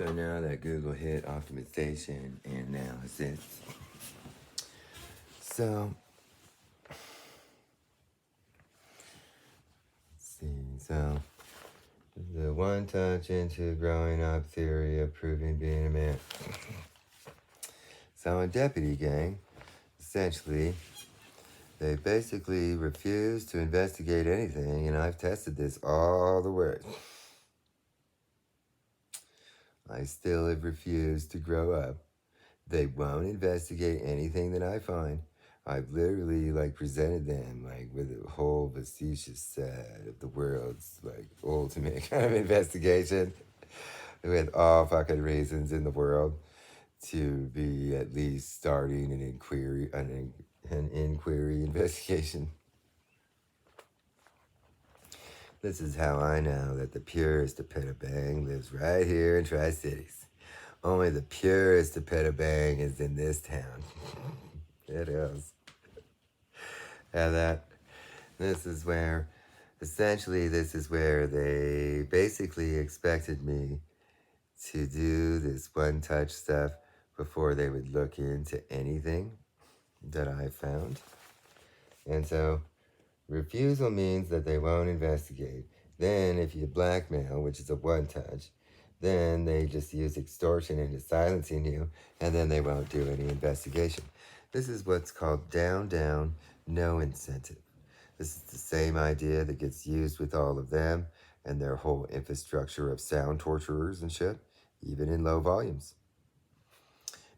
So now that Google hit optimization and analysis, so let's see, so the one touch into growing up theory of proving being a man. So in Deputy Gang, essentially, they basically refuse to investigate anything, and I've tested this all the way. I still have refused to grow up. They won't investigate anything that I find. I've literally presented them with a whole facetious set of the world's ultimate kind of investigation with all fucking reasons in the world to be at least starting an inquiry investigation. This is how I know that the purest of Petabang lives right here in Tri-Cities. Only the purest of Petabang is in this town. It is. And this is where they basically expected me to do this one-touch stuff before they would look into anything that I found. And so refusal means that they won't investigate. Then if you blackmail, which is a one-touch, then they just use extortion into silencing you, and then they won't do any investigation. This is what's called down, no incentive. This is the same idea that gets used with all of them and their whole infrastructure of sound torturers and shit, even in low volumes.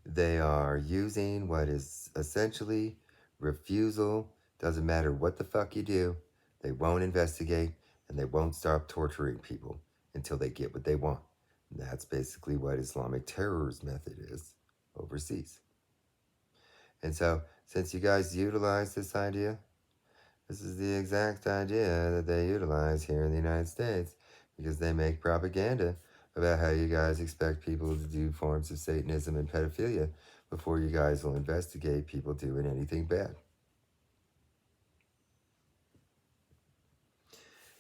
They are using what is essentially refusal. Doesn't matter what the fuck you do, they won't investigate and they won't stop torturing people until they get what they want. And that's basically what Islamic terror's method is overseas. And so, since you guys utilize this idea, this is the exact idea that they utilize here in the United States because they make propaganda about how you guys expect people to do forms of Satanism and pedophilia before you guys will investigate people doing anything bad.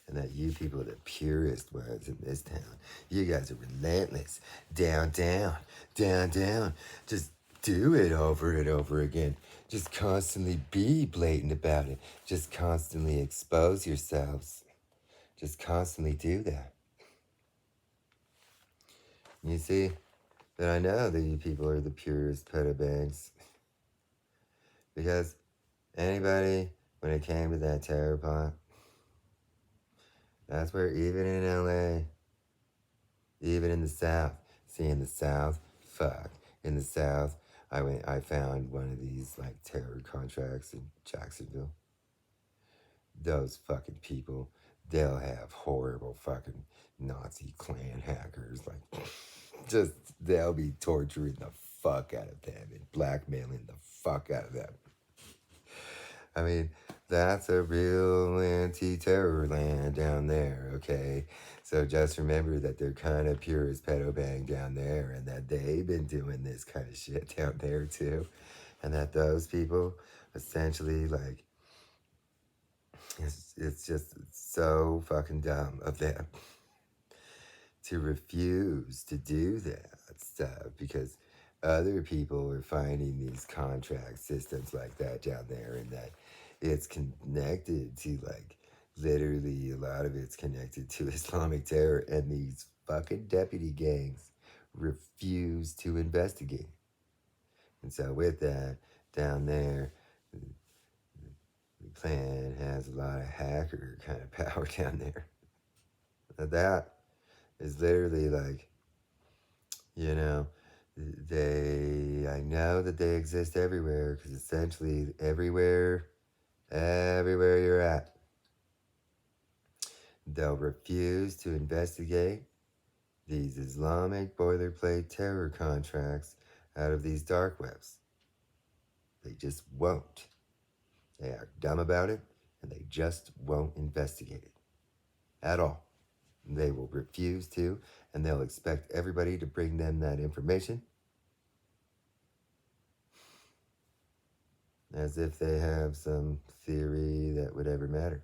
And that you people are the purest ones in this town. You guys are relentless. Down. Just do it over and over again. Just constantly be blatant about it. Just constantly expose yourselves. Just constantly do that. You see that I know that you people are the purest pedobags. Because anybody, when it came to that terror plot, that's where even in LA, even in the South, see in the South, fuck. In the South, I found one of these terror contracts in Jacksonville. Those fucking people, they'll have horrible fucking Nazi Klan hackers. Just, they'll be torturing the fuck out of them and blackmailing the fuck out of them. I mean, that's a real anti-terror land down there, okay? So just remember that they're kind of pure as pedobang down there and that they've been doing this kind of shit down there too. And that those people essentially it's just so fucking dumb of them to refuse to do that stuff because other people are finding these contract systems like that down there and that it's connected to literally a lot of it's connected to Islamic terror and these fucking deputy gangs refuse to investigate. And so with that, down there, the Klan has a lot of hacker kind of power down there. That is literally I know that they exist everywhere because essentially everywhere you're at, they'll refuse to investigate these Islamic boilerplate terror contracts out of these dark webs. They just won't. They are dumb about it and they just won't investigate it at all. They will refuse to, and they'll expect everybody to bring them that information as if they have some theory that would ever matter.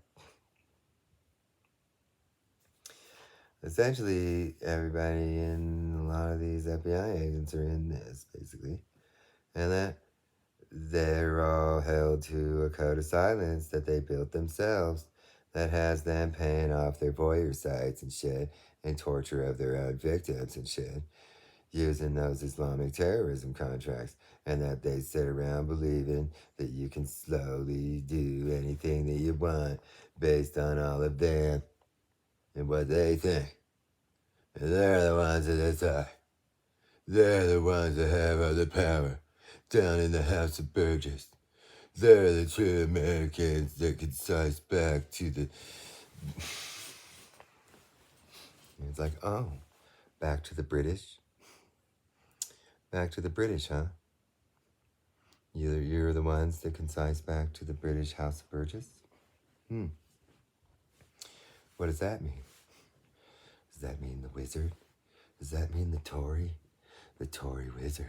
Essentially, everybody in lot of these FBI agents are in this, basically. And that they're all held to a code of silence that they built themselves that has them paying off their voyeur sites and shit and torture of their own victims and shit using those Islamic terrorism contracts, and that they sit around believing that you can slowly do anything that you want based on all of them and what they think. And they're the ones that decide. They're the ones that have all the power down in the House of Burgess. They're the true Americans that can size back to the... It's like, oh, back to the British? Back to the British, huh? You're the ones that can size back to the British House of Burgess? What does that mean? Does that mean the wizard? Does that mean the Tory? The Tory wizard.